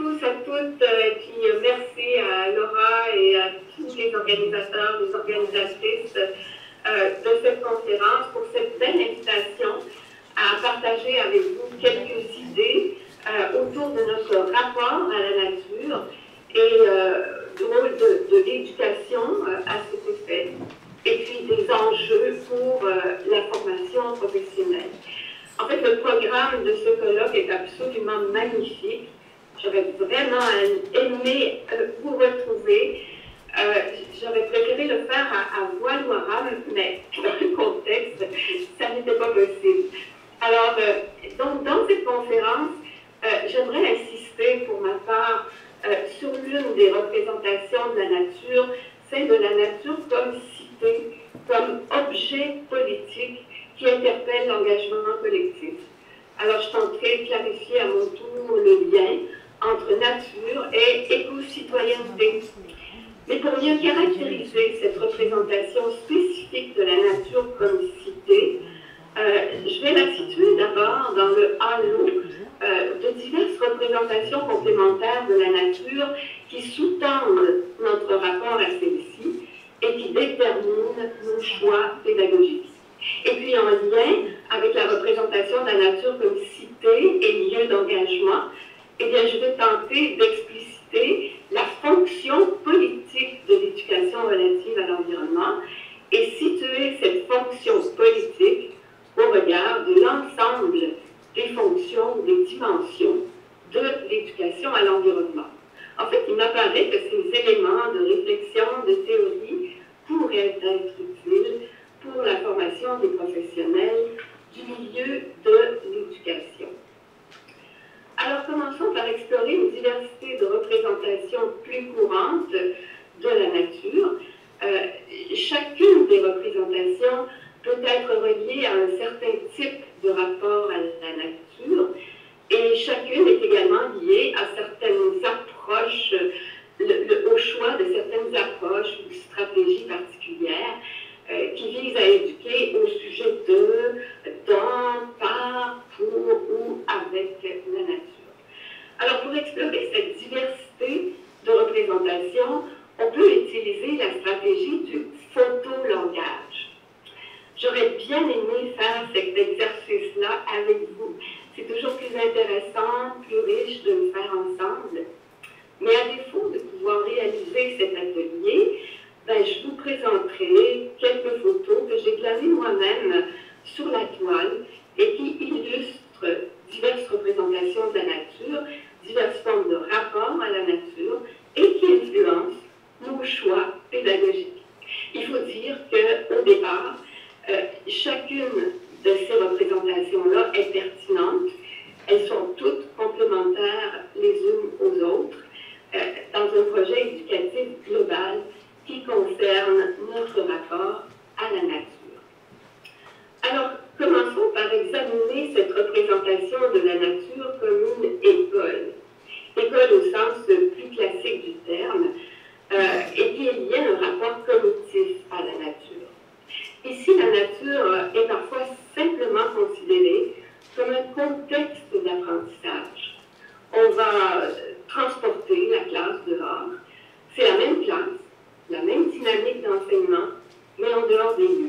tous, à toutes, et puis merci à Laura et à tous les organisateurs, les organisatrices de cette conférence pour cette belle invitation à partager avec vous quelques idées autour de notre rapport à la nature et du rôle de l'éducation à cet effet, et puis des enjeux pour la formation professionnelle. En fait, le programme de ce colloque est absolument magnifique. J'aurais vraiment aimé vous retrouver. J'aurais préféré le faire à voix noire, mais dans le contexte, ça n'était pas possible. Alors, donc, dans cette conférence, j'aimerais insister pour ma part sur l'une des représentations de la nature, celle de la nature comme cité, comme objet politique qui interpelle l'engagement collectif. Alors, je tenterai de clarifier à mon tour le lien entre nature et éco-citoyenneté. Mais pour mieux caractériser cette représentation spécifique de la nature comme cité, je vais la situer d'abord dans le halo de diverses représentations complémentaires de la nature qui sous-tendent notre rapport à celle-ci et qui déterminent nos choix pédagogiques. Et puis en lien avec la représentation de la nature comme cité et lieu d'engagement, eh bien, je vais tenter d'expliciter la fonction politique de l'éducation relative à l'environnement et situer cette fonction politique au regard de l'ensemble des fonctions, des dimensions de l'éducation à l'environnement. En fait, il m'apparaît que ces éléments de réflexion, de théorie, pourraient être utiles pour la formation des professionnels du milieu de l'éducation. Alors, commençons par explorer une diversité de représentations plus courantes de la nature. Chacune des représentations peut être reliée à un certain type de rapport à la nature, et chacune est également liée à certaines approches, au choix de certaines approches ou stratégies particulières qui visent à éduquer au sujet de, dans, par, pour ou avec la nature. Alors, pour explorer cette diversité de représentations, on peut utiliser la stratégie du photolangage. J'aurais bien aimé faire cet exercice-là avec vous. C'est toujours plus intéressant, plus riche de le faire ensemble. Mais à défaut de pouvoir réaliser cet atelier, je vous présenterai quelques photos que j'ai glanées moi-même sur la toile et qui illustrent diverses représentations de la nature, diverses formes de rapport à la nature et qui influencent nos choix pédagogiques. Il faut dire qu'au départ, chacune de ces représentations-là est pertinente. Elles sont toutes complémentaires les unes aux autres dans un projet éducatif global qui concerne notre rapport à la nature. Alors, commençons par examiner cette représentation de la nature comme une école. École au sens plus classique du terme, et qui est liée à un rapport cognitif à la nature. Ici, la nature est parfois simplement considérée comme un contexte d'apprentissage. On va transporter la classe dehors. C'est la même classe, la même dynamique d'enseignement, mais en dehors des murs.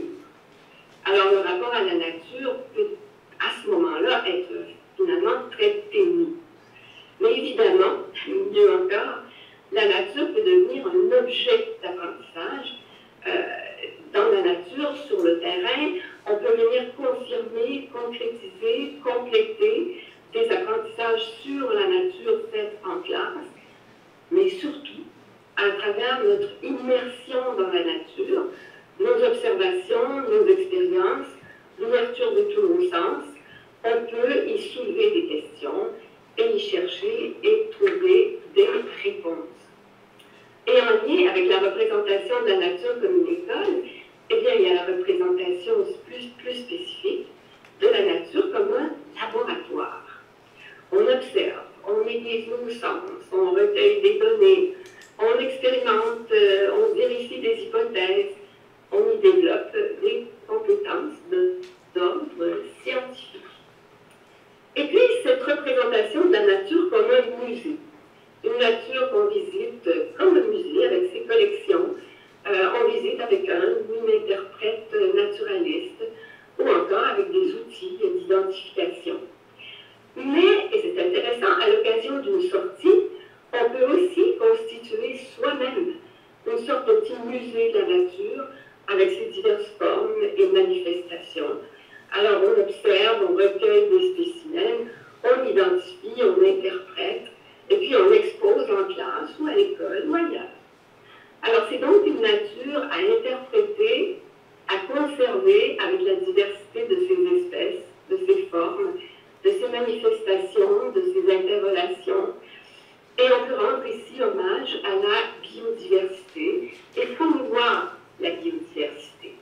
Alors, le rapport à la nature peut, à ce moment-là, être finalement très ténu. Mais évidemment, mieux encore, la nature peut devenir un objet d'apprentissage. Dans la nature, sur le terrain, on peut venir confirmer, concrétiser, compléter des apprentissages sur la nature faite en classe, mais surtout à travers notre immersion dans la nature, nos observations, nos expériences, l'ouverture de tous nos sens, on peut y soulever des questions et y chercher et trouver des réponses. Et en lien avec la représentation de la nature comme une école, eh bien, il y a la représentation plus spécifique de la nature comme un laboratoire. On observe, on aiguise nos sens, on recueille des données, on expérimente, on vérifie des hypothèses, on y développe des compétences d'ordre scientifique. Et puis, cette représentation de la nature comme un musée. petit musée de la nature avec ses diverses formes et manifestations. Alors on observe, on recueille des spécimens, on identifie, on interprète, et puis on expose en classe ou à l'école ou ailleurs. Alors c'est donc une nature à interpréter, à conserver avec la diversité de ses espèces, de ses formes, de ses manifestations, de ses interrelations. Et on peut rendre ici hommage à la biodiversité et promouvoir la biodiversité.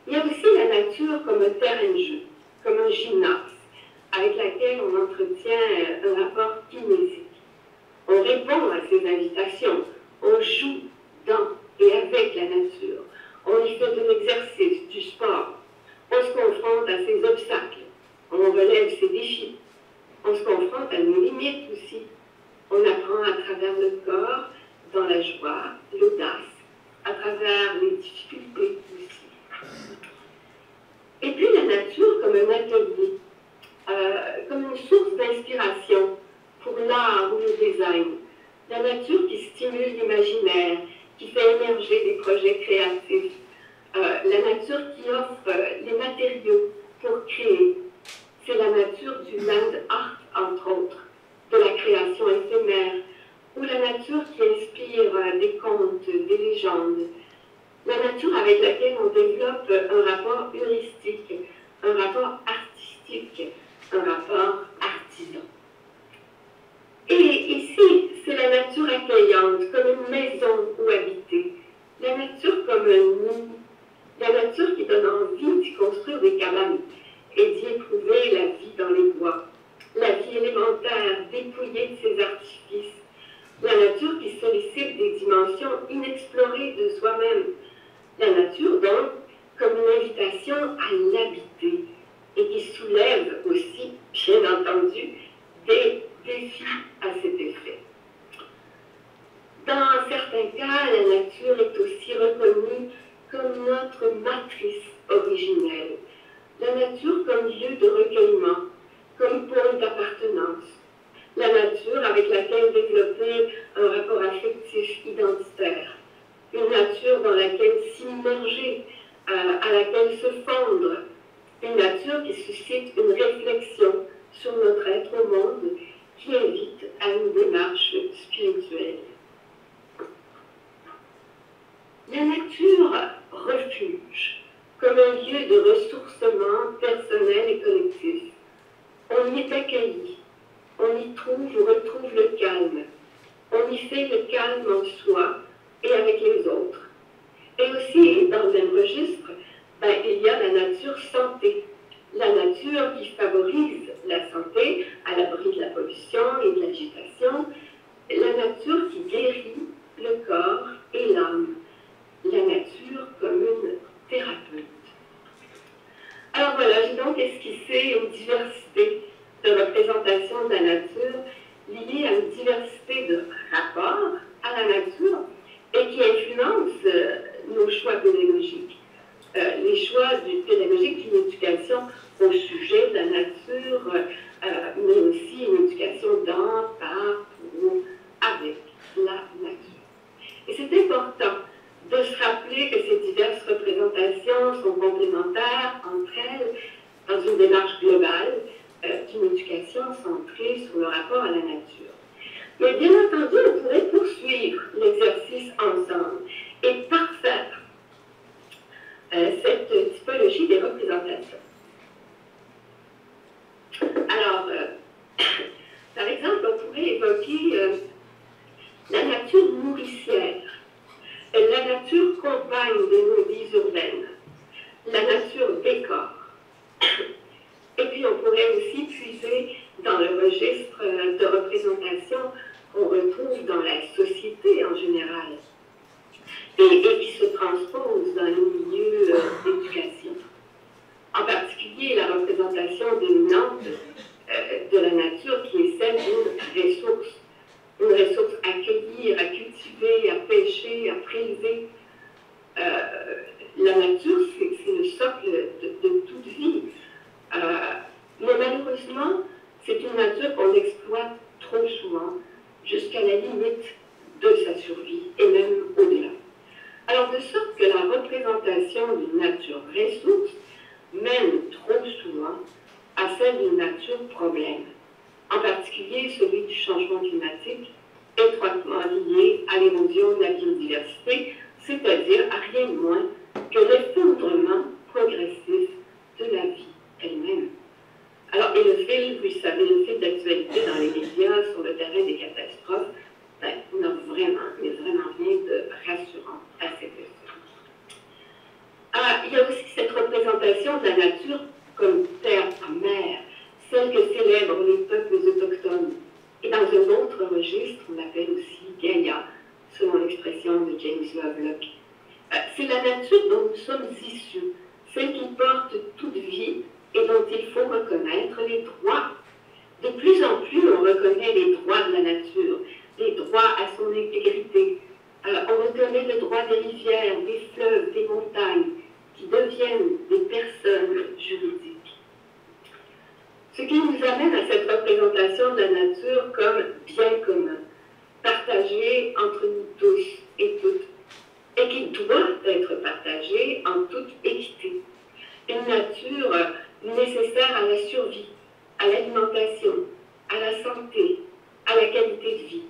Il y a aussi la nature comme un terrain de jeu, comme un gymnase, avec laquelle on entretient un rapport kinésique. On répond à ses invitations, on joue dans et avec la nature, on y fait de l'exercice, du sport, on se confronte à ses obstacles, on relève ses défis, on se confronte à nos limites aussi. On apprend à travers le corps, dans la joie, l'audace, à travers les difficultés aussi. Et puis la nature comme un atelier, comme une source d'inspiration pour l'art ou le design. La nature qui stimule l'imaginaire, qui fait émerger des projets créatifs. La nature qui offre les matériaux pour créer. C'est la nature du land art, entre autres, de la création éphémère, ou la nature qui inspire des contes, des légendes. La nature avec laquelle on développe un rapport heuristique, un rapport artistique, un rapport artisan. Et ici, c'est la nature accueillante, comme une maison où habiter. La nature comme un nid. La nature qui donne envie d'y construire des cabanes et d'y éprouver la vie dans les bois. La vie élémentaire, dépouillée de ses artifices. La nature qui sollicite des dimensions inexplorées de soi-même. La nature, donc, comme une invitation à l'habiter et qui soulève aussi, bien entendu, des défis à cet effet. Dans certains cas, la nature est aussi reconnue comme notre matrice originelle. La nature comme lieu de recueillement, comme pôle d'appartenance. La nature avec laquelle développer un rapport affectif identitaire. Une nature dans laquelle s'immerger, à laquelle se fondre. Une nature qui suscite une réflexion sur notre être au monde, qui invite à une démarche spirituelle. La nature refuge, comme un lieu de ressourcement personnel et collectif. On y est accueilli, on y retrouve le calme, on y fait le calme en soi et avec les autres. Et aussi, dans le même registre, il y a la nature santé, la nature qui favorise la santé à l'abri de la pollution et de l'agitation, la nature qui guérit le corps et l'âme, la nature comme une thérapeute. Alors voilà, j'ai donc esquissé une diversité de représentations de la nature liée à une diversité de rapports à la nature et qui influence nos choix pédagogiques. Les choix pédagogiques d'une éducation au sujet de la nature, mais aussi une éducation dans, par, pour, avec la nature. Et c'est important de se rappeler que ces diverses représentations sont complémentaires entre elles dans une démarche globale d'une éducation centrée sur le rapport à la nature. Mais bien entendu, on pourrait poursuivre l'exercice ensemble et parfaire cette typologie des représentations. Alors, par exemple, on pourrait évoquer la nature nourricière, la nature compagne de nos vies urbaines, la nature décor. Et puis on pourrait aussi puiser dans le registre de représentation qu'on retrouve dans la société en général et qui se transpose dans les milieux d'éducation. En particulier la représentation dominante de la nature qui est celle d'une ressource à cueillir, à cultiver, à pêcher, à prélever. La nature, c'est le socle de toute vie. Mais malheureusement, c'est une nature qu'on exploite trop souvent jusqu'à la limite de sa survie et même au-delà. représentation d'une nature ressource mène trop souvent à celle d'une nature problème, en particulier celui du changement climatique, étroitement lié à l'érosion de la biodiversité, c'est-à-dire à rien de moins que l'effondrement progressif de la vie elle-même. Alors, et le fil, vous le savez, le fil d'actualité dans les médias sur le terrain des catastrophes, n'a vraiment, mais vraiment rien de rassurant à cet effet. Il y a aussi cette représentation de la nature comme terre-mère, celle que célèbrent les peuples autochtones. Et dans un autre registre, on l'appelle aussi Gaïa, selon l'expression de James Lovelock. C'est la nature dont nous sommes issus, celle qui porte toute vie et dont il faut reconnaître les droits. De plus en plus, on reconnaît les droits de la nature, les droits à son intégrité. On reconnaît le droit des rivières, des fleuves, des montagnes, qui deviennent des personnes juridiques. Ce qui nous amène à cette représentation de la nature comme bien commun, partagé entre nous tous et toutes, et qui doit être partagé en toute équité. Une nature nécessaire à la survie, à l'alimentation, à la santé, à la qualité de vie.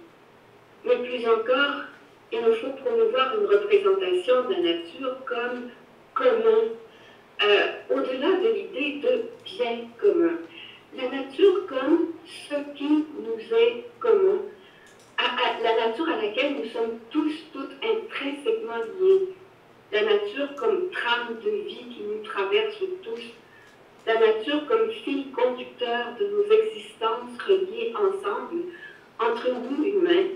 Mais plus encore, il nous faut promouvoir une représentation de la nature comme commun, au-delà de l'idée de bien commun. La nature comme ce qui nous est commun, la nature à laquelle nous sommes tous, toutes intrinsèquement liés. La nature comme trame de vie qui nous traverse tous. La nature comme fil conducteur de nos existences reliées ensemble, entre nous humains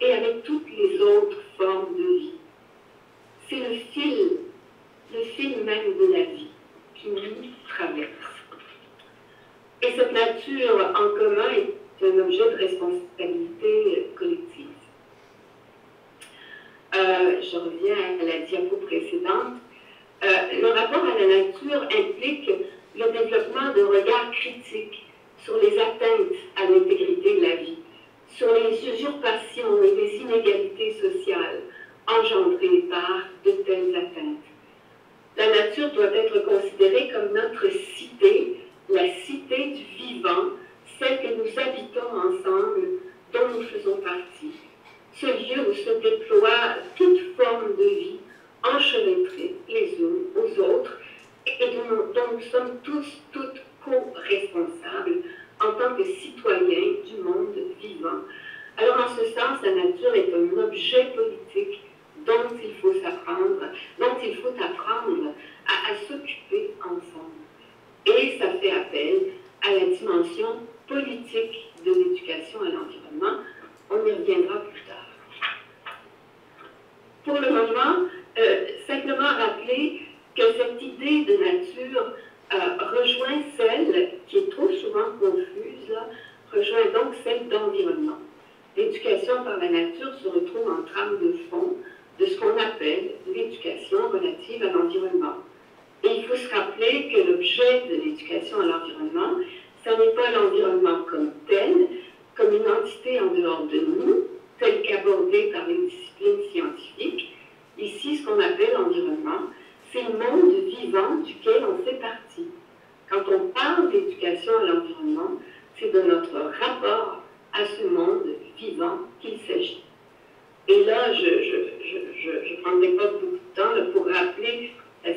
et avec toutes les autres formes de vie. C'est le fil même de la vie qui nous traverse. Et cette nature en commun est un objet de responsabilité collective. Je reviens à la diapo précédente. Le rapport à la nature implique le développement d'un regard critique sur les atteintes à l'intégrité de la vie, sur les usurpations et les inégalités sociales engendrées par de telles atteintes. La nature doit être considérée comme notre cité, la cité du vivant, celle que nous habitons ensemble, dont nous faisons partie. Ce lieu où se déploie toute forme de vie, enchevêtrée les unes aux autres, et dont nous sommes tous, toutes co-responsables en tant que citoyens du monde vivant. Alors, en ce sens, la nature est un objet politique dont il faut apprendre à s'occuper ensemble. Et ça fait appel à la dimension politique de l'éducation à l'environnement. On y reviendra plus tard. Pour le moment, simplement rappeler que cette idée de nature rejoint celle, qui est trop souvent confuse, rejoint donc celle d'environnement. L'éducation par la nature se retrouve en trame de fond de ce qu'on appelle l'éducation relative à l'environnement. Et il faut se rappeler que l'objet de l'éducation à l'environnement, ce n'est pas l'environnement comme tel, comme une entité en dehors de nous, telle qu'abordée par les disciplines scientifiques. Ici, ce qu'on appelle l'environnement, c'est le monde vivant duquel on fait partie. Quand on parle d'éducation à l'environnement, c'est de notre rapport à ce monde vivant qu'il s'agit. Et là, je ne prendrai pas beaucoup de temps là, pour rappeler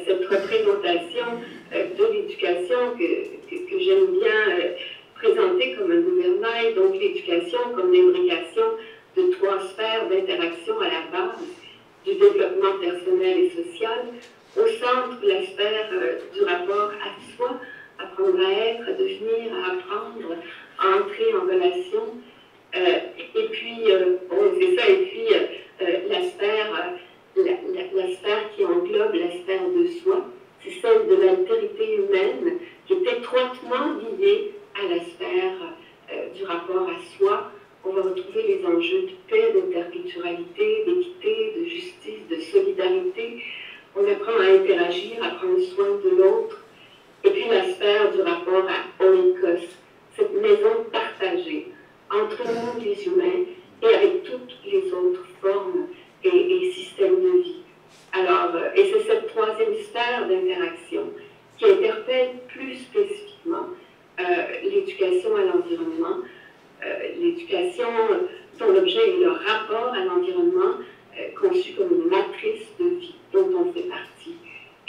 cette représentation de l'éducation que j'aime bien présenter comme un gouvernail, donc l'éducation comme l'imbrication de trois sphères d'interaction à la base du développement personnel et social, au centre la sphère du rapport à soi, apprendre à être, à devenir, à apprendre, à entrer en relation, et puis, c'est ça, et puis la sphère qui englobe la sphère de soi, c'est celle de l'altérité humaine qui est étroitement liée à la sphère du rapport à soi. On va retrouver les enjeux de paix, d'interculturalité, d'équité, de justice, de solidarité. On apprend à interagir, à prendre soin de l'autre. Et puis la sphère du rapport à Oikos, cette maison partagée entre nous les humains et avec toutes les autres formes et systèmes de vie. Alors, et c'est cette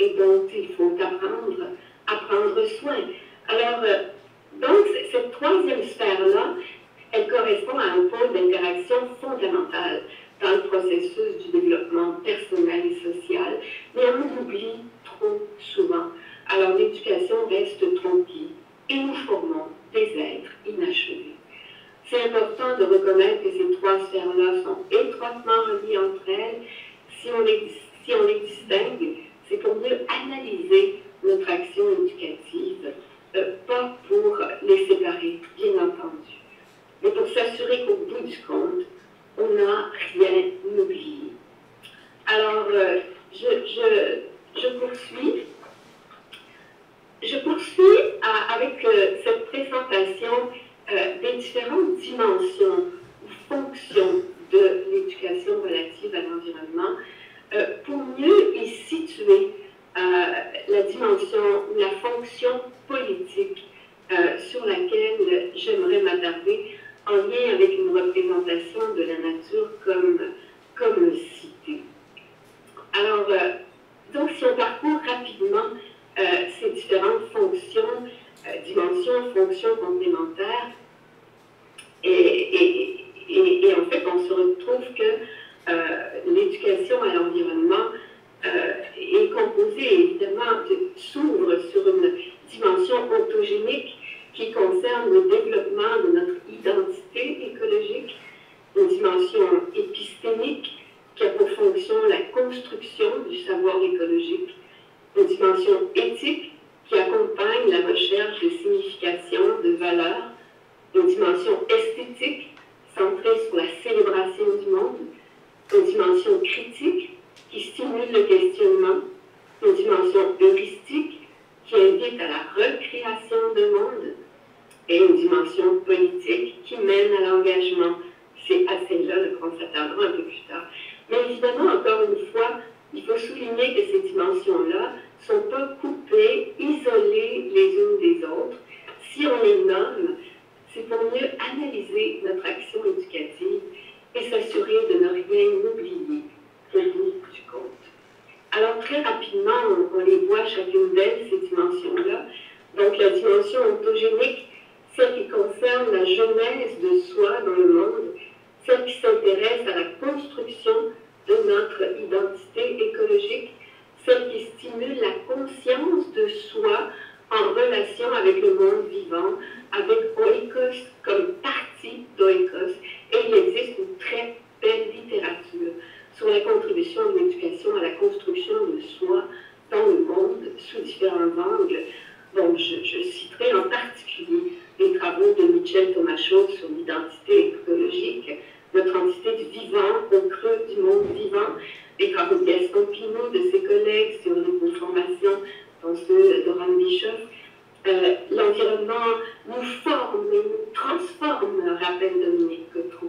et dont il faut apprendre à prendre soin. Alors, donc, cette troisième sphère-là, elle correspond à un pôle d'interaction fondamental dans le processus du développement personnel et social, mais on l'oublie trop souvent. Alors, l'éducation reste tronquée et nous formons des êtres inachevés. C'est important de reconnaître que ces trois sphères-là sont étroitement reliées entre elles. Si on les distingue, c'est pour mieux analyser notre action éducative, pas pour les séparer, bien entendu, mais pour s'assurer qu'au bout du compte, on n'a rien oublié. Alors, je poursuis. Je poursuis avec cette présentation des différentes dimensions ou fonctions de l'éducation relative à l'environnement pour mieux y situer la dimension ou la fonction politique sur laquelle j'aimerais m'attarder en lien avec une représentation de la nature comme cité. Alors, donc si on parcourt rapidement ces différentes fonctions, dimensions, fonctions complémentaires, et en fait, on se retrouve que l'éducation à l'environnement est composée, évidemment, s'ouvre sur une dimension ontogénique qui concerne le développement de notre identité écologique, une dimension épistémique qui a pour fonction la construction du savoir écologique, une dimension éthique qui accompagne la recherche de signification, de valeurs, une dimension esthétique centrée sur la célébration du monde, une dimension critique qui stimule le questionnement, une dimension heuristique qui invite à la recréation de monde, et une dimension politique qui mène à l'engagement. C'est à celle-là qu'on s'attardera un peu plus tard. Mais évidemment, encore une fois, il faut souligner que ces dimensions-là ne sont pas coupées, isolées les unes des autres. Si on les nomme, c'est pour mieux analyser notre action éducative et s'assurer de ne rien oublier au bout du compte. Alors, très rapidement, on les voit chacune d'elles, ces dimensions-là. Donc, la dimension ontogénique, celle qui concerne la genèse de soi dans le monde, celle qui s'intéresse à la construction de notre identité écologique, celle qui stimule la conscience de soi en relation avec le monde vivant, avec oikos comme partie d'oikos. Et il existe une très belle littérature sur la contribution de l'éducation à la construction de soi dans le monde sous différents angles. Donc, je citerai en particulier les travaux de Michel Tomachot sur l'identité écologique, notre entité du vivant au creux du monde vivant, les travaux de Gaston Pinault, de ses collègues sur l'éco-formation, dont ceux de Ron Bischoff. L'environnement nous forme et nous transforme, rappelle Dominique Cotreau,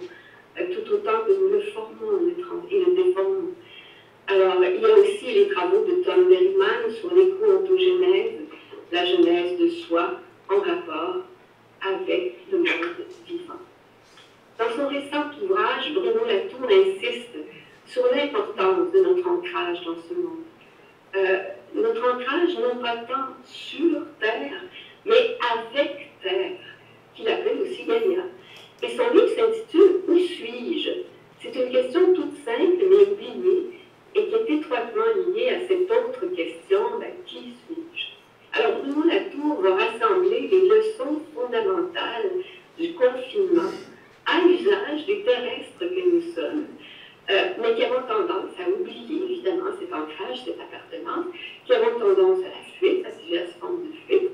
tout autant que nous le formons et le déformons. Alors, il y a aussi les travaux de Tom Berryman sur l'éco-ontogénèse, la genèse de soi en rapport avec le monde vivant. Dans son récent ouvrage, Bruno Latour insiste sur l'importance de notre ancrage dans ce monde. Notre ancrage non pas tant sur Terre, mais avec Terre, qu'il appelle aussi Gaïa. Et son livre s'intitule « Où suis-je ?» C'est une question toute simple mais oubliée et qui est étroitement liée à cette autre question « Qui suis-je ?» Alors Bruno Latour va rassembler les leçons fondamentales du confinement à l'usage des terrestres que nous sommes, mais qui avons tendance à oublier, évidemment, cet ancrage, cette appartenance, qui avons tendance à la fuite, à diverses formes de fuite,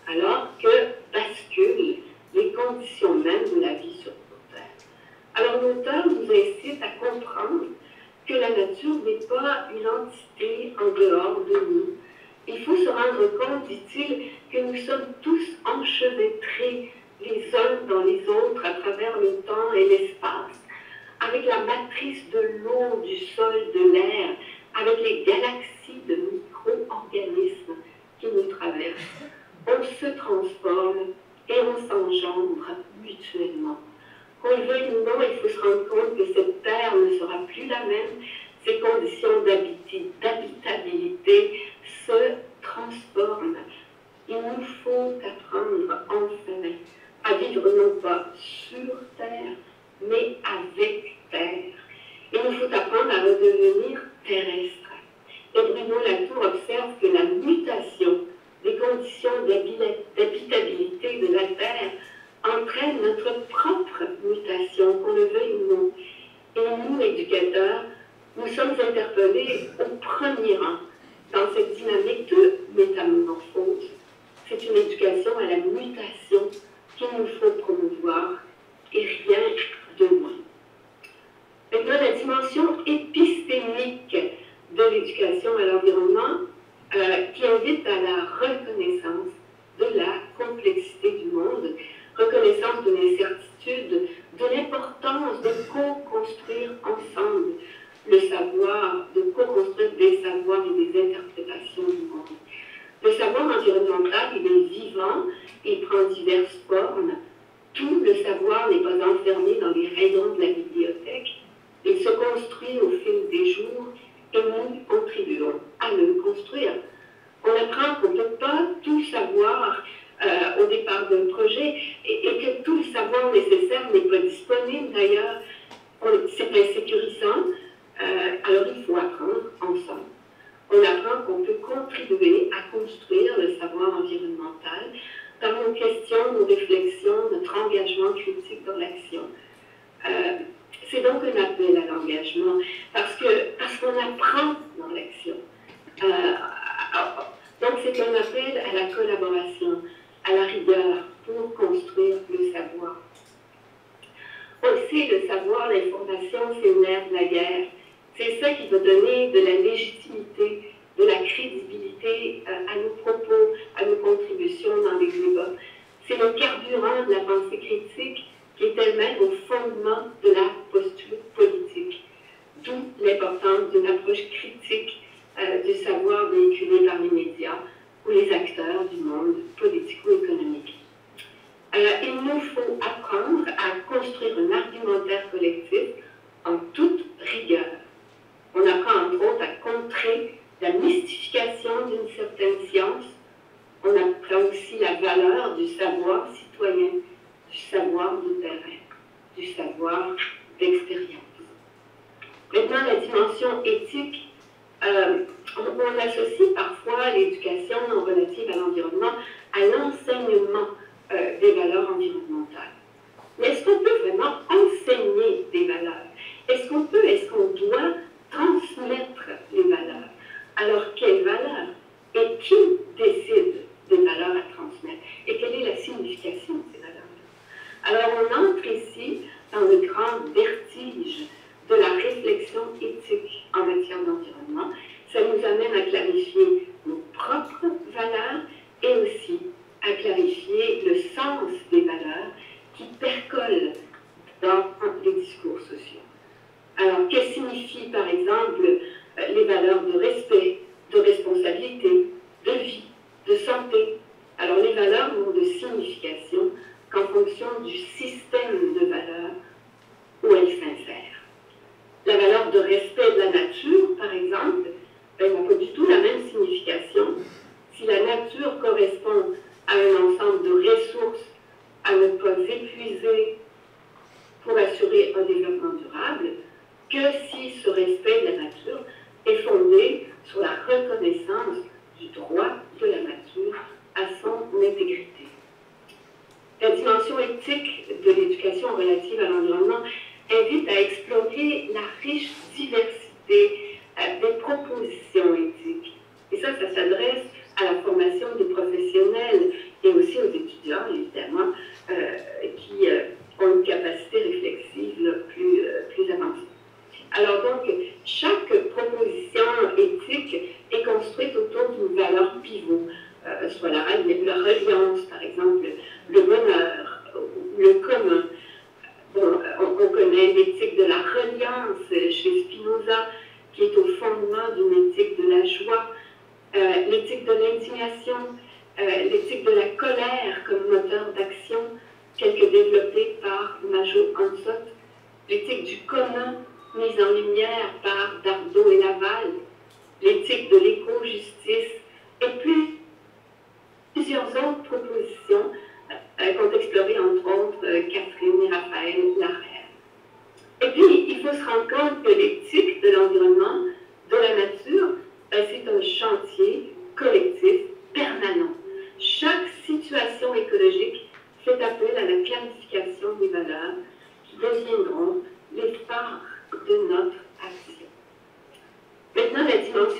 alors que basculent les conditions mêmes de la vie sur Terre. Alors l'auteur nous incite à comprendre que la nature n'est pas une entité en dehors de nous. Il faut se rendre compte, dit-il, que nous sommes tous enchevêtrés les uns dans les autres à travers le temps et l'espace, avec la matrice de l'eau, du sol, de l'air, avec les galaxies de micro-organismes qui nous traversent. On se transforme et on s'engendre mutuellement. Qu'on le veuille ou non, il faut se rendre compte que cette terre ne sera plus la même. Ses conditions d'habitabilité se Bruno Latour observe que la mutation des conditions d'habitabilité de la Terre entraîne notre propre mutation, qu'on le veuille ou non. Et nous, éducateurs, nous sommes interpellés au premier rang dans cette dynamique de métamorphose. C'est une éducation à la mutation qu'il nous faut promouvoir, et rien de moins. Maintenant, la dimension épistémique de l'éducation à l'environnement, qui invite à la reconnaissance de la complexité du monde, reconnaissance de l'incertitude, de l'importance de co-construire ensemble le savoir, de co-construire des savoirs et des interprétations du monde. Le savoir environnemental, il est vivant, il prend diverses formes. Tout le savoir n'est pas enfermé dans les rayons de la bibliothèque. Il se construit au fil des jours et nous contribuons à le construire. On apprend qu'on ne peut pas tout savoir au départ d'un projet et que tout le savoir nécessaire n'est pas disponible d'ailleurs. C'est insécurisant, alors il faut apprendre ensemble. On apprend qu'on peut contribuer à construire le savoir environnemental par nos questions, nos réflexions, notre engagement critique dans l'action. C'est donc un appel à l'engagement, parce qu'on apprend dans l'action. Donc c'est un appel à la collaboration, à la rigueur, pour construire le savoir. Aussi, le savoir, l'information, c'est une ère de la guerre. C'est ça qui va donner de la légitimité, de la crédibilité à nos propos, à nos contributions dans les débats. C'est le carburant de la pensée critique qui est elle-même au fondement de la posture politique. D'où l'importance d'une approche critique du savoir véhiculé par les médias ou les acteurs du monde politico-économique. Il nous faut apprendre à construire un argumentaire collectif en toute rigueur. On apprend entre autres à contrer la mystification d'une certaine science. On apprend aussi la valeur du savoir citoyen, du savoir de terrain, du savoir d'expérience. Maintenant, la dimension éthique, on associe parfois l'éducation relative à l'environnement à l'enseignement des valeurs environnementales. Mais est-ce qu'on peut vraiment enseigner des valeurs? Est-ce qu'on doit transmettre les valeurs? Alors, quelles valeurs? Et qui décide des valeurs à transmettre? Et quelle est la signification de ces valeurs-là? Alors, on entre ici dans le grand vertige de la réflexion éthique en matière d'environnement. Ça nous amène à clarifier nos propres valeurs et aussi à clarifier le sens des valeurs qui percolent dans les discours sociaux. Alors, que signifient par exemple les valeurs de respect, de responsabilité, de vie, de santé? Alors, les valeurs n'ont de signification qu'en fonction du système de valeurs où elles s'insèrent. La valeur de respect de la nature, par exemple, n'a pas du tout la même signification si la nature correspond à un ensemble de ressources à ne pas épuiser pour assurer un développement durable, que si ce respect de la nature est fondé sur la reconnaissance du droit de la nature à son intégrité. La dimension éthique de l'éducation relative à l'environnement invite à explorer la riche diversité des propositions éthiques. Et ça s'adresse à la formation des professionnels et aussi aux étudiants, évidemment, qui ont une capacité réflexive là, plus avancée. Alors donc, chaque proposition éthique est construite autour d'une valeur pivot, soit la reliance, par exemple, le bonheur, le commun. Bon, on connaît l'éthique de la reliance chez Spinoza, qui est au fondement d'une éthique de la joie, l'éthique de l'indignation, l'éthique de la colère comme moteur d'action, telle que développée par Majo Ansot, l'éthique du commun, mise en lumière par Dardot et Laval, l'éthique de l'éco-justice, et puis plusieurs autres propositions qu'ont explorées entre autres Catherine et Raphaël Larère. Et puis, il faut se rendre compte que l'éthique de l'environnement, de la nature, c'est un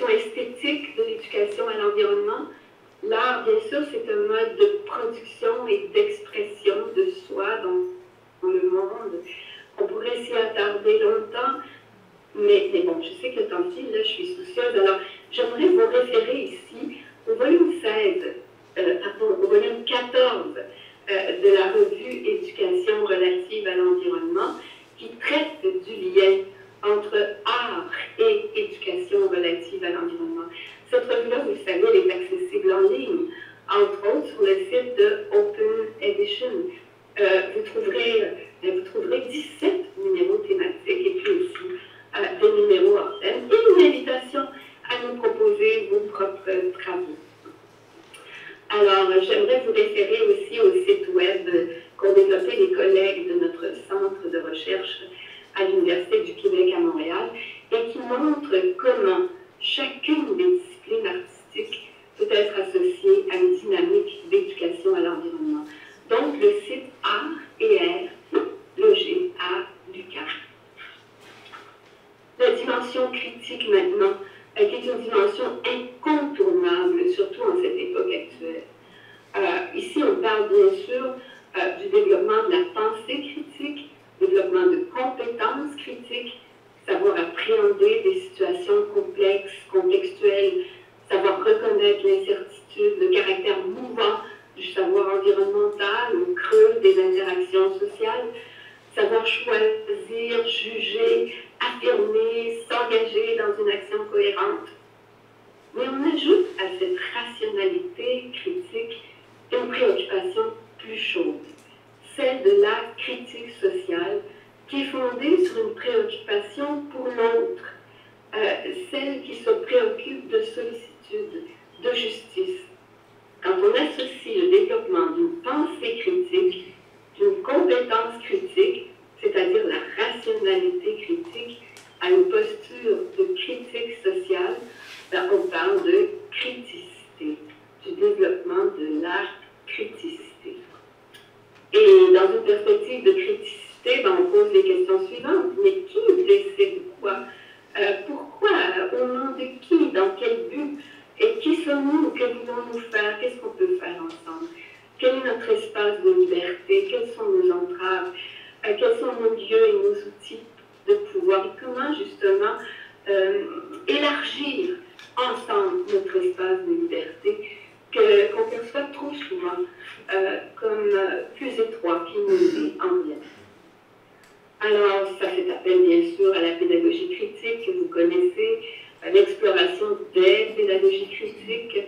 dimension esthétique de l'éducation à l'environnement. L'art, bien sûr, c'est un mode de production et d'expression de soi dans le monde. On pourrait s'y attarder longtemps, mais bon, je sais que le temps file, là, je suis soucieuse. Alors, j'aimerais vous référer ici au volume 16, au volume 14 de la revue Éducation relative à l'environnement, qui traite du lien entre art et éducation relative à l'environnement. Cette revue-là, vous le savez, elle est accessible en ligne, entre autres sur le site de Open Edition. Vous trouverez 17 numéros thématiques et puis aussi des numéros hors thème et une invitation à nous proposer vos propres travaux. Alors, j'aimerais vous référer aussi au site web qu'ont développé les collègues de notre centre de recherche à l'Université du Québec à Montréal et qui montre comment chacune des disciplines artistiques peut être associée à une dynamique d'éducation à l'environnement. Donc, le site Art et Air, logé à l'UQAM. La dimension critique maintenant, qui est une dimension incontournable, surtout en cette époque actuelle. Ici, on parle bien sûr du développement de la pensée critique, développement de compétences critiques, savoir appréhender des situations complexes, contextuelles, savoir reconnaître l'incertitude, le caractère mouvant du savoir environnemental, au creux des interactions sociales, savoir choisir, juger, affirmer, s'engager dans une action cohérente. Mais on ajoute à cette rationalité critique une préoccupation plus chaude, celle de la critique sociale, qui est fondée sur une préoccupation pour l'autre, celle qui se préoccupe de sollicitude, de justice. Quand on associe le développement d'une pensée critique, d'une compétence critique, c'est-à-dire la rationalité critique, à une posture de critique sociale, ben on parle de criticité, du développement de la criticité. Et dans une perspective de criticité, ben on pose les questions suivantes. Mais qui décide quoi? Pourquoi? Au nom de qui? Dans quel but? Et qui sommes-nous? Que voulons-nous faire? Qu'est-ce qu'on peut faire ensemble? Quel est notre espace de liberté? Quelles sont nos entraves? Quels sont nos lieux et nos outils de pouvoir? Et comment, justement, élargir ensemble notre espace de liberté qu'on perçoit trop souvent comme plus étroit qu'il nous est en bien. Alors, ça fait appel, bien sûr, à la pédagogie critique que vous connaissez, à l'exploration des pédagogies critiques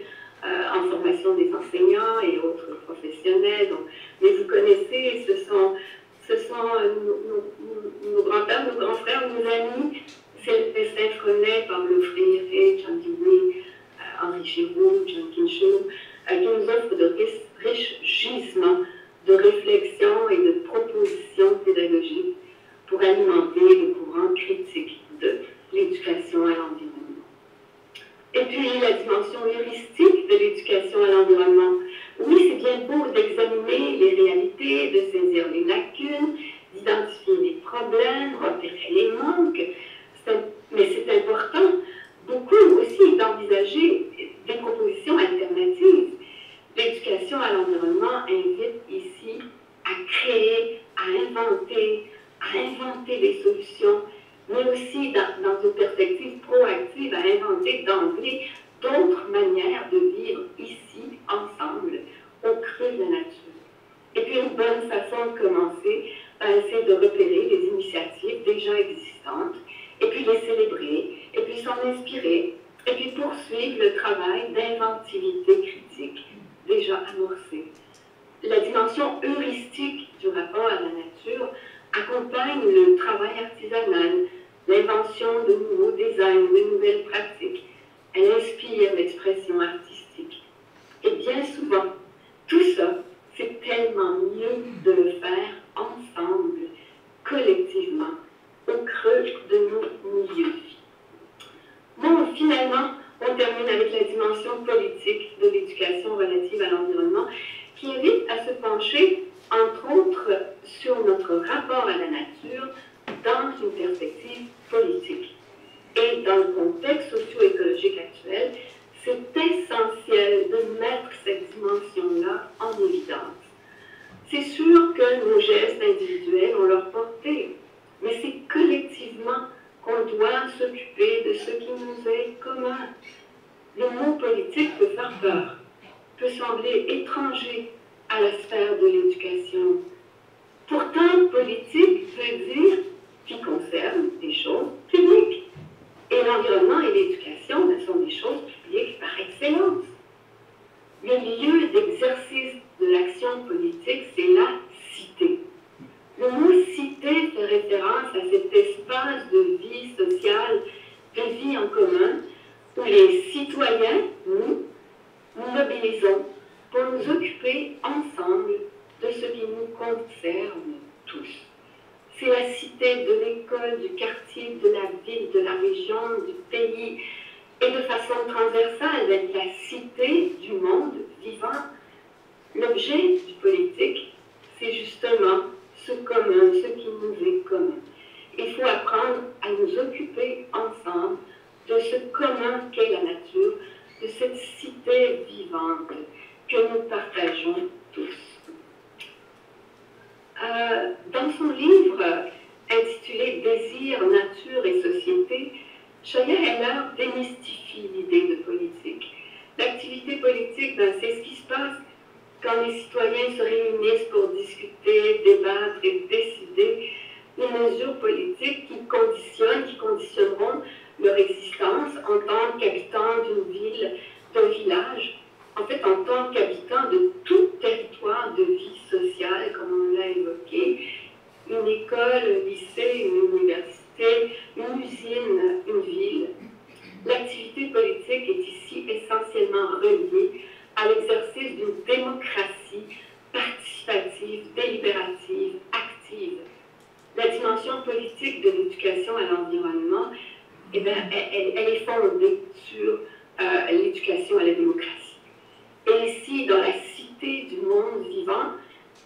en formation des enseignants et autres professionnels. Donc, mais vous connaissez, ce sont nos grands-pères, nos grands frères, nos amis, Sylvestre Freinet, Pablo Freire, John Dewey, Henri Giroux, John Kinshue, qui nous offrent de riches gisements de réflexion et de propositions pédagogiques pour alimenter le courant critique de l'éducation à l'environnement. Et puis, la dimension heuristique de l'éducation à l'environnement. Oui, c'est bien beau d'examiner les réalités, de saisir les lacunes, d'identifier les problèmes, repérer les manques, mais c'est important beaucoup aussi d'envisager des propositions alternatives. L'éducation à l'environnement invite ici à créer, à inventer des solutions, mais aussi dans une perspective proactive, à inventer d'emblée d'autres manières de vivre ici, ensemble, au creux de la nature. Et puis une bonne façon de commencer, c'est de repérer les initiatives déjà existantes, et puis les célébrer, et puis s'en inspirer, et puis poursuivre le travail d'inventivité critique déjà amorcé. La dimension heuristique du rapport à la nature accompagne le travail artisanal, l'invention de nouveaux designs, de nouvelles pratiques. Elle inspire l'expression artistique. Et bien souvent, tout ça, c'est tellement mieux de le faire ensemble, collectivement, au creux de nos milieux de vie. Bon, finalement, on termine avec la dimension politique de l'éducation relative à l'environnement, qui invite à se pencher, entre autres, sur notre rapport à la nature dans une perspective politique. Et dans le contexte socio-écologique actuel, faire peur, peut sembler étranger à la sphère de l'éducation. Pourtant, politique veut dire qui concerne des choses publiques. Et l'environnement et l'éducation sont des choses publiques par excellence. Le lieu d'exercice de l'action politique, c'est la cité. Le mot cité fait référence à cet espace de vie sociale, de vie en commun, où les citoyens, nous mobilisons pour nous occuper ensemble de ce qui nous concerne tous. C'est la cité de l'école, du quartier, de la ville, de la région, du pays, et de façon transversale, d'être la cité du monde vivant. L'objet du politique, c'est justement ce commun, ce qui nous est commun. Il faut apprendre à nous occuper ensemble de ce commun qu'est la nature, de cette cité vivante que nous partageons tous. Dans son livre intitulé « Désir, nature et société », Shaya Heller démystifie l'idée de politique. L'activité politique, c'est ce qui se passe quand les citoyens se réunissent pour discuter, débattre et décider des mesures politiques qui conditionneront leur existence en tant qu'habitants d'une ville, d'un village, en fait en tant qu'habitants de tout territoire de vie sociale, comme on l'a évoqué, une école, un lycée, une université, une usine, une ville. L'activité politique est ici essentiellement reliée à l'exercice d'une démocratie participative, délibérative, active. La dimension politique de l'éducation à l'environnement, elle est fondée sur l'éducation à la démocratie. Et ici, dans la cité du monde vivant,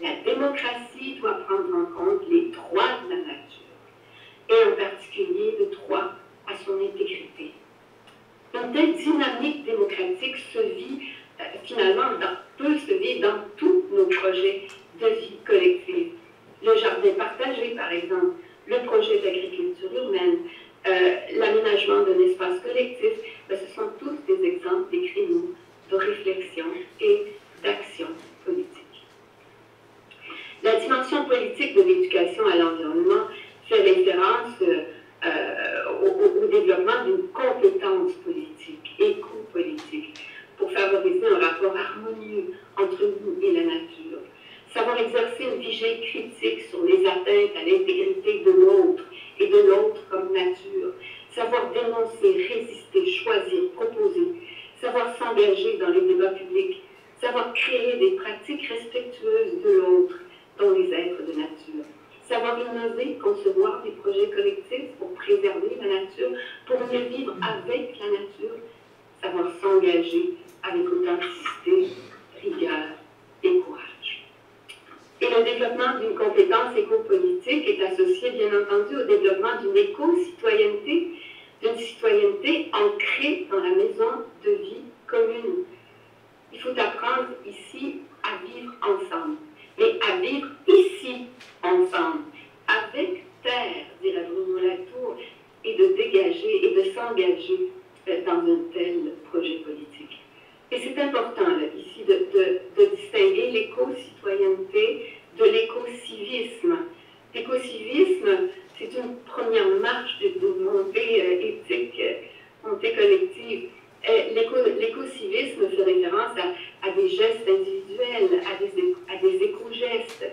la démocratie doit prendre en compte les droits de la nature, et en particulier le droit à son intégrité. Une telle dynamique démocratique peut se vivre dans tous nos projets de vie collective. Le jardin partagé, par exemple, le projet d'agriculture urbaine, l'aménagement d'un espace collectif, ce sont tous des exemples, des créneaux de réflexion et d'action politique. La dimension politique de l'éducation à l'environnement fait référence au développement d'une compétence politique, éco-politique, pour favoriser un rapport harmonieux entre nous et la nature. Savoir exercer une vigilance critique sur les atteintes à l'intégrité de l'autre et de l'autre comme nature. Savoir dénoncer, résister, choisir, proposer. Savoir s'engager dans les débats publics. Savoir créer des pratiques respectueuses de l'autre, dont les êtres de nature. Savoir innover, concevoir des projets collectifs pour préserver la nature, pour mieux vivre avec la nature. Savoir s'engager avec authenticité, rigueur et courage. Et le développement d'une compétence éco-politique est associé, bien entendu, au développement d'une éco-citoyenneté, d'une citoyenneté ancrée dans la maison de vie commune. Il faut apprendre ici à vivre ensemble, mais à vivre ici ensemble, avec terre, dirait Bruno Latour, et de dégager et de s'engager dans un tel projet politique. Et c'est important là, ici de distinguer l'éco-citoyenneté de l'éco-civisme. L'éco-civisme, c'est une première marche de montée éthique, montée collective. L'éco-civisme fait référence à des gestes individuels, à des éco-gestes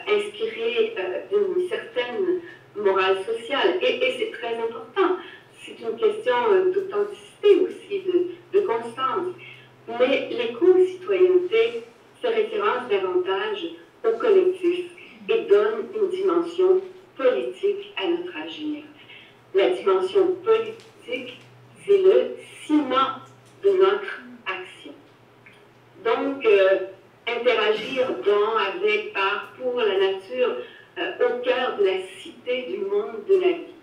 inspirés d'une certaine morale sociale. Et c'est très important. C'est une question d'authenticité aussi, de constance. Mais l'éco-citoyenneté fait référence davantage au collectif et donne une dimension politique à notre agir. La dimension politique, c'est le ciment de notre action. Donc, interagir dans, avec, par, pour la nature, au cœur de la cité du monde de la vie.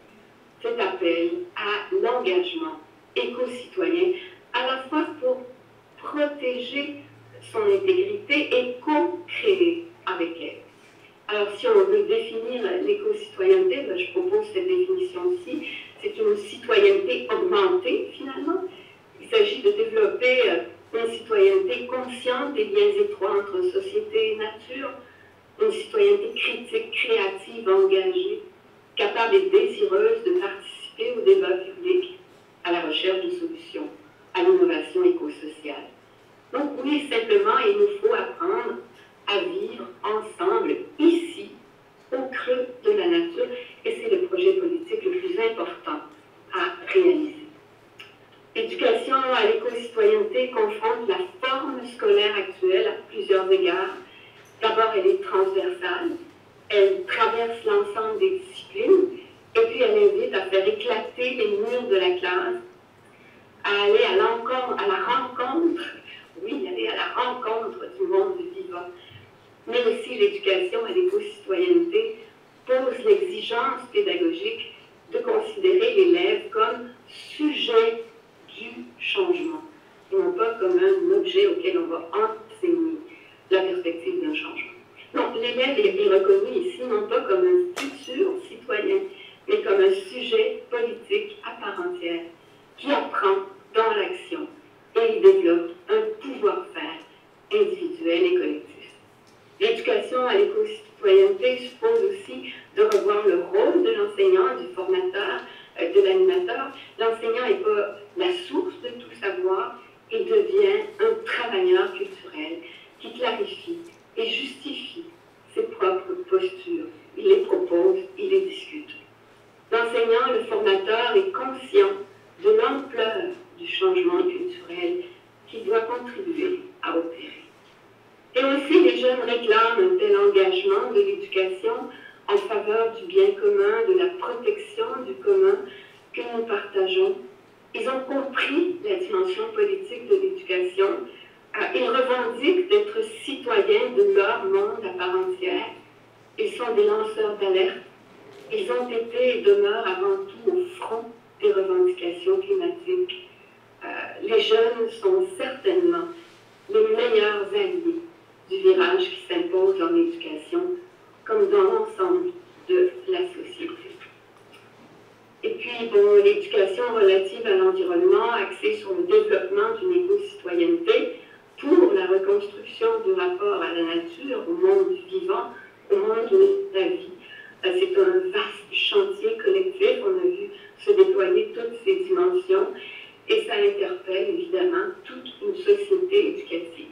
Cet appel à l'engagement éco-citoyen, à la fois pour protéger son intégrité et co-créer avec elle. Alors, si on veut définir l'éco-citoyenneté, je propose cette définition-ci. C'est une citoyenneté augmentée, finalement. Il s'agit de développer une citoyenneté consciente des liens étroits entre société et nature, une citoyenneté critique, créative, engagée, capable et désireuse de participer au débat public, à la recherche de solutions, à l'innovation écosociale. Donc oui, simplement, il nous faut apprendre à vivre ensemble, ici, au creux de la nature, et c'est le projet politique le plus important à réaliser. L'éducation à l'éco-citoyenneté confronte la forme scolaire actuelle à plusieurs égards. D'abord, elle est transversale, elle traverse l'ensemble des disciplines, et puis elle invite à faire éclater les murs de la classe, à aller à la rencontre, oui, aller à la rencontre du monde vivant. Mais aussi l'éducation à l'éco-citoyenneté pose l'exigence pédagogique de considérer l'élève comme sujet du changement, et non pas comme un objet auquel on va enseigner la perspective d'un changement. Non, l'élève est reconnu ici non pas comme un futur citoyen, mais comme un sujet politique à part entière, qui apprend dans l'action et il développe un pouvoir-faire individuel et collectif. L'éducation à l'éco-citoyenneté suppose aussi de revoir le rôle de l'enseignant, du formateur, de l'animateur. L'enseignant n'est pas la source de tout savoir, il devient un travailleur culturel qui clarifie et justifie ses propres postures. Il les propose, il les discute. L'enseignant, le formateur est conscient de l'ampleur du changement culturel qu'il doit contribuer à opérer. Et aussi, les jeunes réclament un tel engagement de l'éducation en faveur du bien commun, de la protection du commun que nous partageons. Ils ont compris la dimension politique de l'éducation. Ils revendiquent d'être citoyens de leur monde à part entière. Ils sont des lanceurs d'alerte. Ils ont été et demeurent avant tout au front des revendications climatiques. Les jeunes sont certainement les meilleurs alliés du virage qui s'impose dans l'éducation, comme dans l'ensemble de la société. Et puis, bon, l'éducation relative à l'environnement, axée sur le développement d'une éco-citoyenneté pour la reconstruction du rapport à la nature, au monde du vivant, au monde de la vie. C'est un vaste chantier collectif, on a vu se déployer toutes ces dimensions, et ça interpelle évidemment toute une société éducative.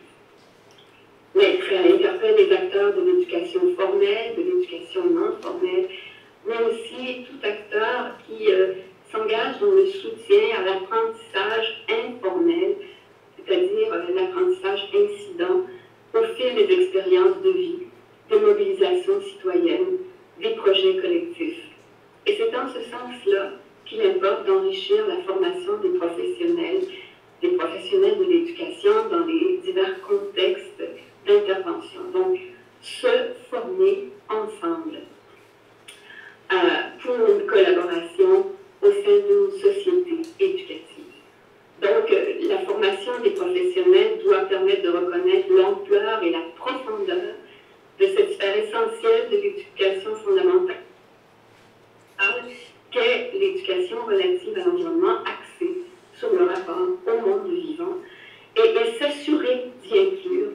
Mais ça interpelle les acteurs de l'éducation formelle, de l'éducation non formelle, mais aussi tout acteur qui s'engage dans le soutien à l'apprentissage informel, c'est-à-dire l'apprentissage incident au fil des expériences de vie, des mobilisations citoyennes, des projets collectifs. Et c'est dans ce sens-là qu'il importe d'enrichir la formation des professionnels de l'éducation dans les divers contextes d'intervention. Donc, se former ensemble pour une collaboration au sein d'une société éducative. Donc, la formation des professionnels doit permettre de reconnaître l'ampleur et la profondeur de cette sphère essentielle de l'éducation fondamentale qu'est l'éducation relative à l'environnement axée sur le rapport au monde vivant et s'assurer d'y inclure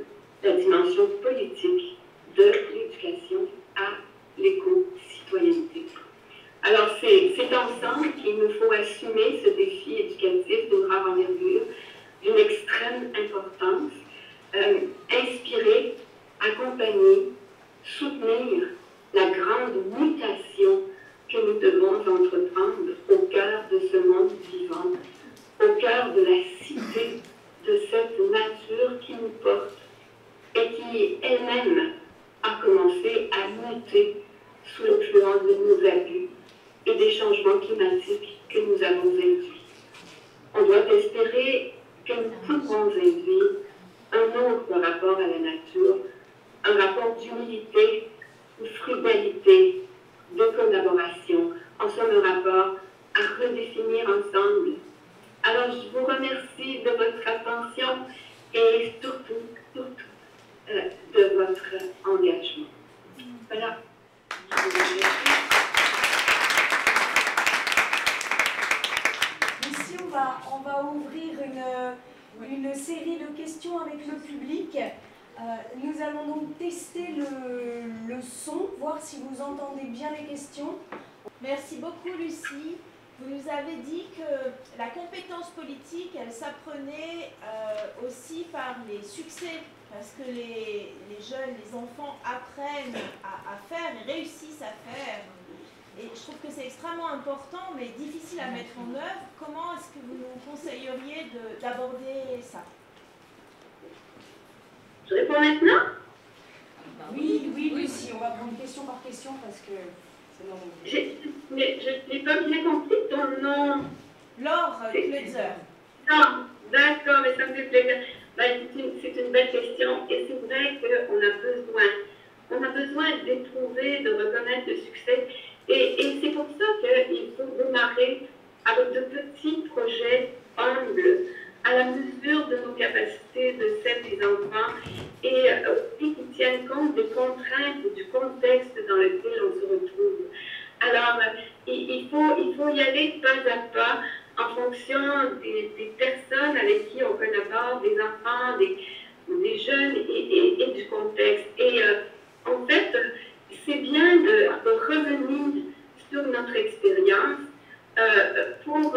la dimension politique de l'éducation à l'éco-citoyenneté. Alors, c'est ensemble qu'il nous faut assumer ce défi éducatif d'une rare envergure, d'une extrême importance, inspirer, accompagner, soutenir la grande mutation que nous devons entreprendre au cœur de ce monde vivant, au cœur de la cité de cette nature qui nous porte et qui elle-même a commencé à muter sous l'influence de nos abus et des changements climatiques que nous avons induits. On doit espérer que nous pourrons induire un autre rapport à la nature, un rapport d'humilité, de frugalité, de collaboration, en somme un rapport à redéfinir ensemble. Alors je vous remercie de votre attention et surtout de votre engagement. Voilà. Ici, on va ouvrir une série de questions avec le public. Nous allons donc tester le son, voir si vous entendez bien les questions. Merci beaucoup Lucie. Vous nous avez dit que la compétence politique, elle s'apprenait aussi par les succès, parce que les jeunes, les enfants apprennent à faire et réussissent à faire. Et je trouve que c'est extrêmement important, mais difficile à mettre en œuvre. Comment est-ce que vous nous conseilleriez d'aborder ça? Je réponds maintenant? Oui, Lucie, on va prendre question par question parce que c'est normal. Mais je n'ai pas bien compris ton nom. Laure Kleutzer. Non, d'accord, mais ça me fait plaisir. Ben, c'est une belle question et c'est vrai qu'on a besoin d'éprouver, de reconnaître le succès. Et c'est pour ça qu'il faut démarrer avec de petits projets humbles, à la mesure de nos capacités de celles des enfants, et aussi qui tiennent compte des contraintes et du contexte dans lequel on se retrouve. Alors, il faut y aller pas à pas en fonction des personnes avec qui on collabore, des enfants, des jeunes et du contexte. Et en fait, c'est bien de revenir sur notre expérience pour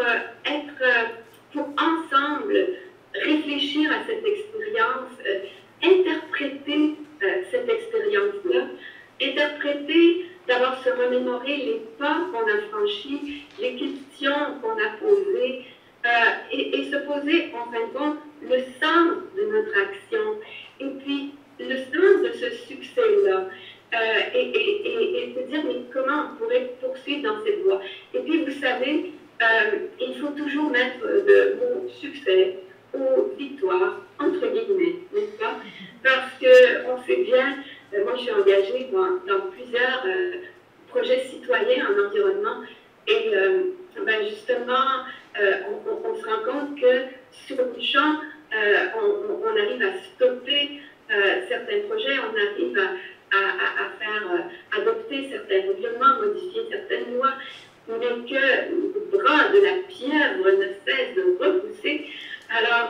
ensemble réfléchir à cette expérience, interpréter cette expérience-là, interpréter, d'abord se remémorer les pas qu'on a franchis, les questions qu'on a posées, et se poser en fin de compte le sens de notre action, et puis le sens de ce succès-là. Et se dire, mais comment on pourrait poursuivre dans cette voie? Et puis, vous savez, il faut toujours mettre le mot succès ou victoire, entre guillemets, n'est-ce pas? Parce qu'on sait bien, moi je suis engagée dans plusieurs projets citoyens en environnement, et ben justement, on se rend compte que sur le champ, on arrive à stopper certains projets, on arrive à faire adopter certains règlements, modifier certaines lois, mais que le bras de la pieuvre ne cesse de repousser. Alors,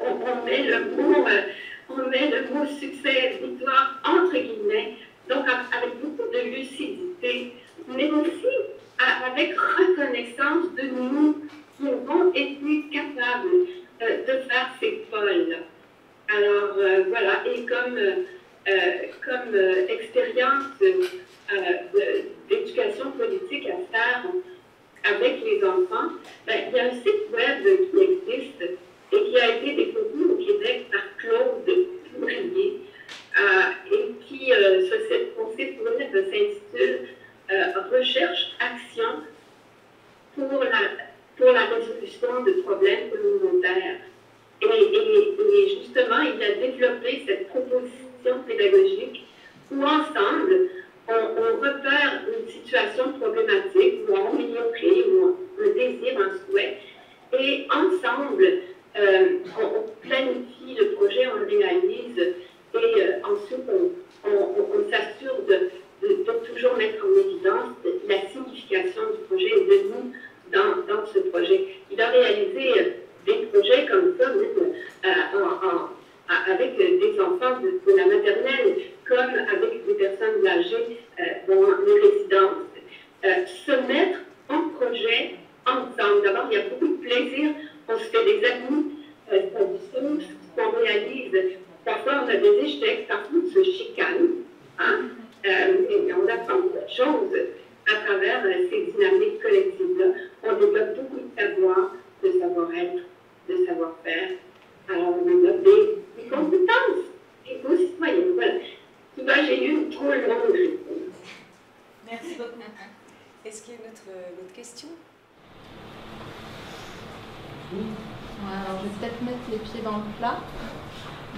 on met le mot succès, victoire, entre guillemets, donc avec beaucoup de lucidité, mais aussi avec reconnaissance de nous qui avons été capables de faire ces pas-là. Alors, voilà, et comme expérience d'éducation politique à faire avec les enfants, ben, il y a un site web qui existe et qui a été développé au Québec par Claude Pouvrier et qui, son site web s'intitule Recherche-Action pour la résolution de problèmes communautaires. Et justement, il a développé cette proposition pédagogique où ensemble, on repère une situation problématique, ou on améliorer, ou un désir, un souhait, et ensemble, on planifie le projet, on le réalise, et ensuite, on s'assure de toujours mettre en évidence la signification du projet et de nous dans ce projet. Il a réalisé des projets comme ça, avec des enfants de la maternelle, comme avec des personnes âgées dans les résidences. Se mettre en projet ensemble. D'abord, il y a beaucoup de plaisir, on se fait des amis, ça a du sens, qu'on réalise. Parfois, on a des échecs, parfois, on se chicane. Hein? Et on apprend beaucoup de choses à travers ces dynamiques collectives-là. On développe beaucoup de savoir, de savoir-être, de savoir-faire. Alors, on développe des compétences, des beaux citoyens. Voilà. Tu vois, j'ai eu une trop longue réponse. Merci beaucoup. Est-ce qu'il y a une autre question? Alors, je vais peut-être mettre les pieds dans le plat,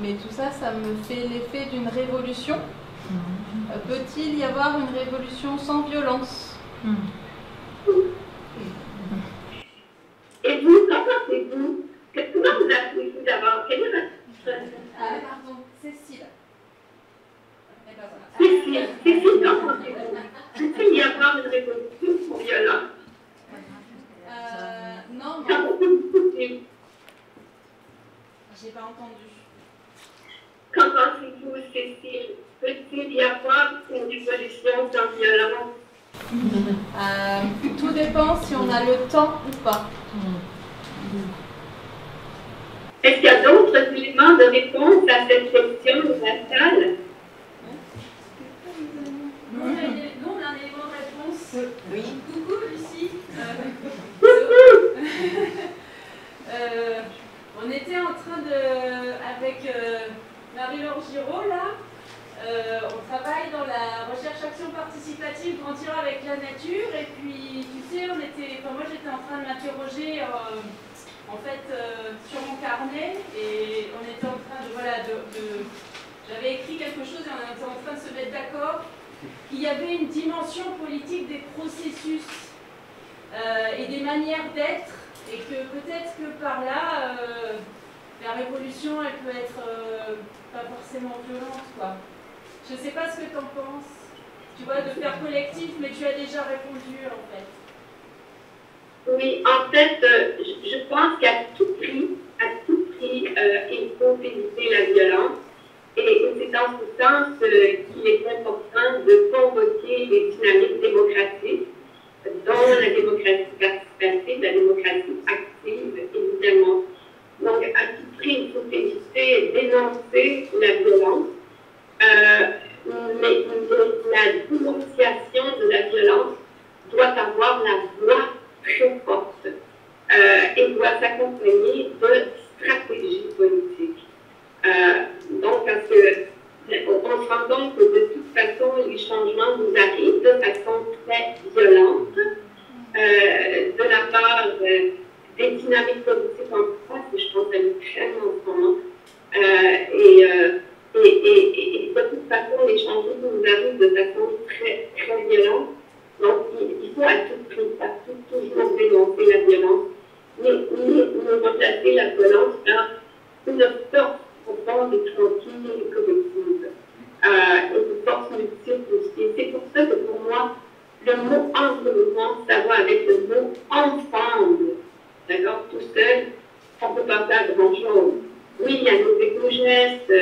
mais tout ça, ça me fait l'effet d'une révolution. Peut-il y avoir une révolution sans violence? Et vous, qu'en pensez-vous? Comment vous appelez-vous d'abord? Quelle est votre... Pardon, Cécile. Cécile, qu'en pensez-vous? Peut-il y avoir une révolution sans violence? Non, Qu'en pensez-vous? J'ai pas entendu. Qu'en pensez-vous, Cécile? Peut-il y avoir une révolution sans violence? Tout dépend si on a le temps ou pas. Est-ce qu'il y a d'autres éléments de réponse à cette question de la salle? Nous, on a un élément de réponse. Oui. Coucou, Lucie. On était en train de, avec Marie-Laure Giraud, là, on travaille dans la recherche-action participative Grandir avec la nature. Et puis, tu sais, moi j'étais en train de m'interroger en fait sur mon carnet. Et on était en train j'avais écrit quelque chose et on était en train de se mettre d'accord qu'il y avait une dimension politique des processus et des manières d'être. Et que peut-être que par là, la révolution, elle peut être pas forcément violente, quoi. Je ne sais pas ce que tu en penses. Tu vois, de faire collectif, mais tu as déjà répondu, en fait. Oui, en fait, je pense qu'à tout prix, il faut éviter la violence. Et c'est dans ce sens qu'il est important de convoquer les dynamiques démocratiques, dont la démocratie participative, la démocratie active, évidemment. Donc, à tout prix, il faut éviter et dénoncer la violence, mais la dénonciation de la violence doit avoir la voix très forte et doit s'accompagner de stratégies politiques. Donc, parce qu'on se rend compte que de toute façon, les changements nous arrivent de façon très violente de la part des dynamiques politiques en France, et je pense à l'Ukraine en ce moment. Et de toute façon, les changements nous arrivent de façon très, très violente. Donc, il faut à tout prix, toujours dénoncer la violence, mais remplacer la violence par une force profonde et tranquille et collective. Et une force multiple aussi. C'est pour ça que pour moi, le mot environnement, ça va avec le mot ensemble. D'accord? Tout seul, on ne peut pas faire grand-chose. Oui, il y a nos éco-gestes,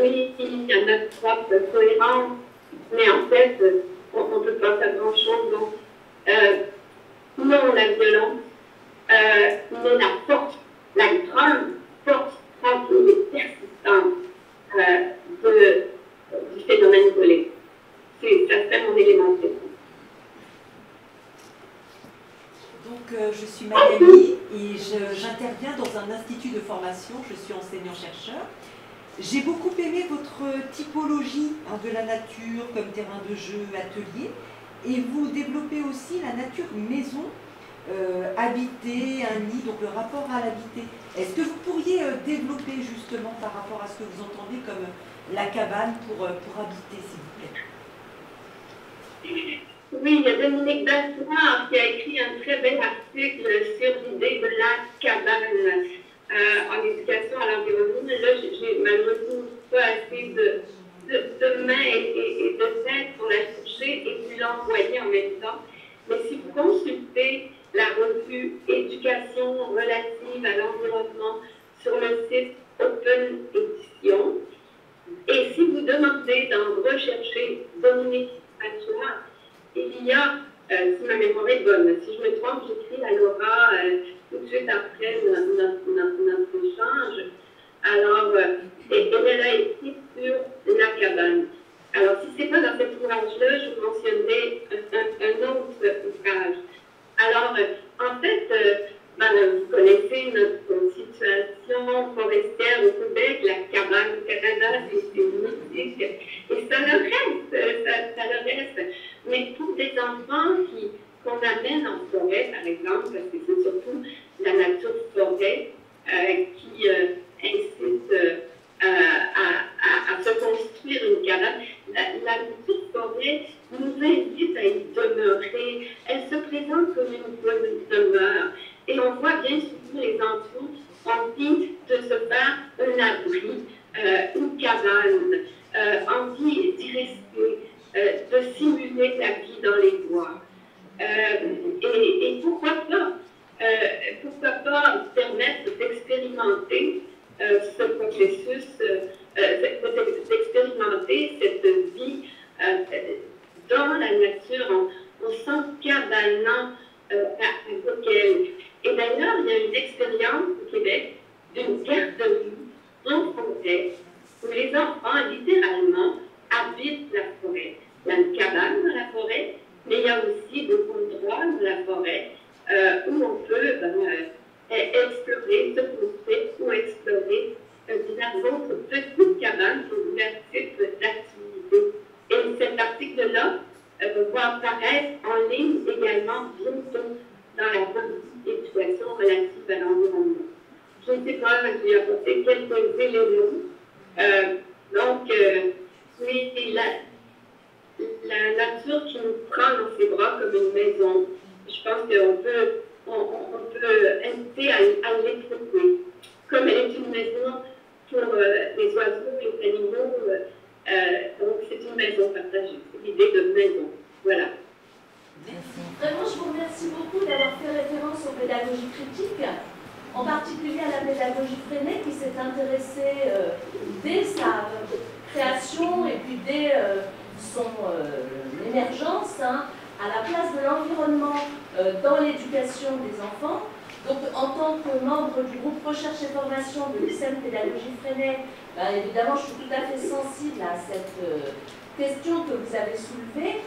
oui, il y a notre propre cohérence, mais en fait, on ne peut pas faire grand-chose. Donc, non la violence, mais la force, la grande force tranquille et persistante du phénomène collectif. Ça serait mon élément de réponse. Donc, je suis Magali et j'interviens dans un institut de formation, je suis enseignant-chercheur. J'ai beaucoup aimé votre typologie de la nature comme terrain de jeu, atelier, et vous développez aussi la nature maison, habiter, un nid, donc le rapport à l'habiter. Est-ce que vous pourriez développer justement par rapport à ce que vous entendez comme la cabane pour habiter, s'il vous plaît? Oui, il y a Dominique Bassoir qui a écrit un très bel article sur l'idée de la cabane en éducation à l'environnement. Là, j'ai malheureusement pas assez de mains et de tête pour la toucher et puis l'envoyer en même temps. Mais si vous consultez la revue Éducation relative à l'environnement sur le site Open Édition, et si vous demandez d'en rechercher Dominique Bassoir, il y a, si ma mémoire est bonne, si je me trompe, j'écris à Laura tout de suite après notre échange. Alors, et elle a écrit sur la cabane. Alors, si ce n'est pas dans cet ouvrage-là, je vous mentionnerai un autre ouvrage. Alors, en fait, vous connaissez notre situation forestière au Québec, la cabane au Canada, c'est mythique. Et ça le reste, ça le reste. Mais pour des enfants qu'on amène en forêt, par exemple, parce que c'est surtout la nature forêt qui incite à se construire une cabane. La nature forêt nous invite à y demeurer. Elle se présente comme une bonne demeure. Et on voit bien souvent les enfants envie de se faire un abri, une cabane, envie d'y rester, de simuler la vie dans les bois. Et pourquoi pas permettre d'expérimenter ce processus, d'expérimenter cette vie dans la nature, on sent cabalant avec elle. Et d'ailleurs, il y a une expérience au Québec d'une garderie en forêt où les enfants, littéralement, habitent la forêt. Il y a une cabane dans la forêt, mais il y a aussi des endroits dans la forêt où on peut explorer, se construire ou explorer d'autres petites cabanes pour divers types d'activités. Et cet article-là va apparaître en ligne également bientôt dans la politique d'éducation relative à l'environnement. Je ne sais pas, je vais apporter quelques éléments. Oui, la nature qui nous prend dans ses bras comme une maison, je pense qu'on peut inviter à l'écouter. Comme elle est une maison pour les oiseaux et les animaux, donc c'est une maison partagée, c'est l'idée de maison. Voilà. Vraiment, je vous remercie beaucoup d'avoir fait référence aux pédagogies critiques, en particulier à la pédagogie Freinet qui s'est intéressée dès sa création et puis dès son émergence à la place de l'environnement dans l'éducation des enfants. Donc, en tant que membre du groupe Recherche et Formation de l'ICEM Pédagogie Freinet, évidemment, je suis tout à fait sensible à cette question que vous avez soulevée,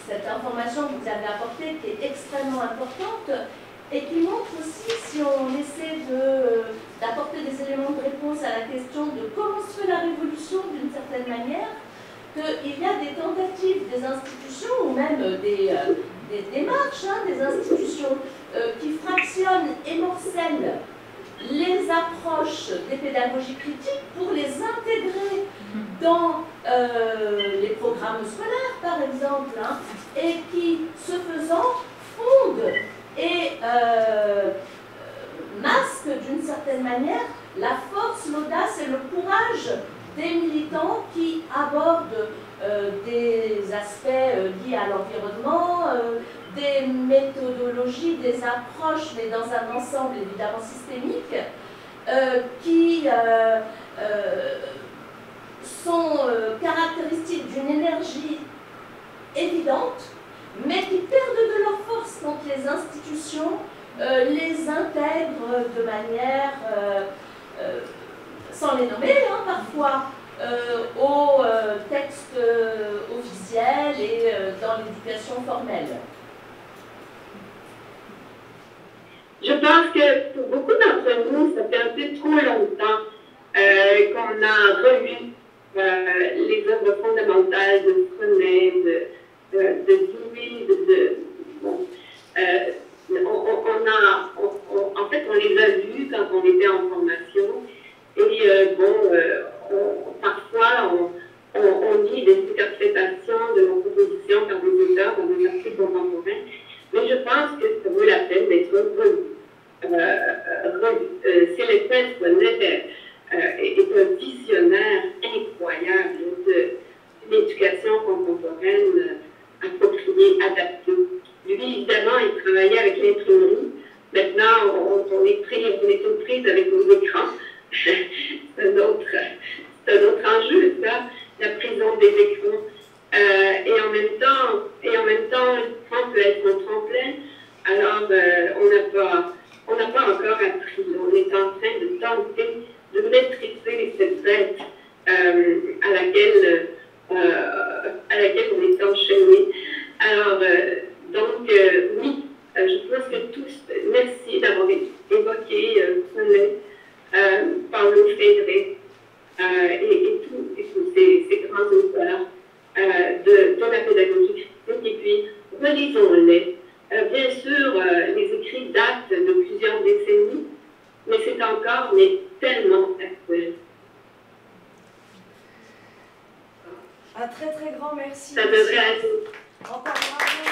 cette information que vous avez apportée qui est extrêmement importante et qui montre aussi, si on essaie d'apporter des éléments de réponse à la question de comment se fait la révolution d'une certaine manière, qu'il y a des tentatives des institutions ou même des démarches des institutions qui fractionnent et morcellent les approches des pédagogies critiques pour les intégrer dans les programmes scolaires, par exemple, et qui, ce faisant, fondent et masquent d'une certaine manière la force, l'audace et le courage des militants qui abordent des aspects liés à l'environnement, des méthodologies, des approches, mais dans un ensemble évidemment systémique, qui sont caractéristiques d'une énergie évidente, mais qui perdent de leur force quand les institutions les intègrent de manière, sans les nommer parfois, aux textes officiels et dans l'éducation formelle. Je pense que pour beaucoup d'entre nous, ça fait un peu trop longtemps qu'on a relu les œuvres fondamentales de Freinet, de Dewey, en fait, on les a lus quand on était en formation. Et parfois, on lit des interprétations de nos propositions par des auteurs dans des articles contemporains. Mais je pense que ça vaut la peine d'être relu. Célestin Freinet est un visionnaire incroyable d'une éducation contemporaine appropriée, adaptée. Lui, évidemment, il travaillait avec l'imprimerie. Maintenant, on est toutes prises avec nos écrans. C'est un autre enjeu, ça, la prison des écrans. Et en même temps, l'écran peut être un tremplin. Alors, on n'a pas encore appris. On est en train de tenter de maîtriser cette bête à laquelle on est enchaîné. Alors, oui, je pense que tous, merci d'avoir évoqué Freinet, Paulo Freire et tous ces grands auteurs de la pédagogie critique. Et puis, relisons-les. Bien sûr, les écrits datent de plusieurs décennies, mais c'est encore tellement actuel. Un très très grand merci. Ça devrait être. Encore bravo.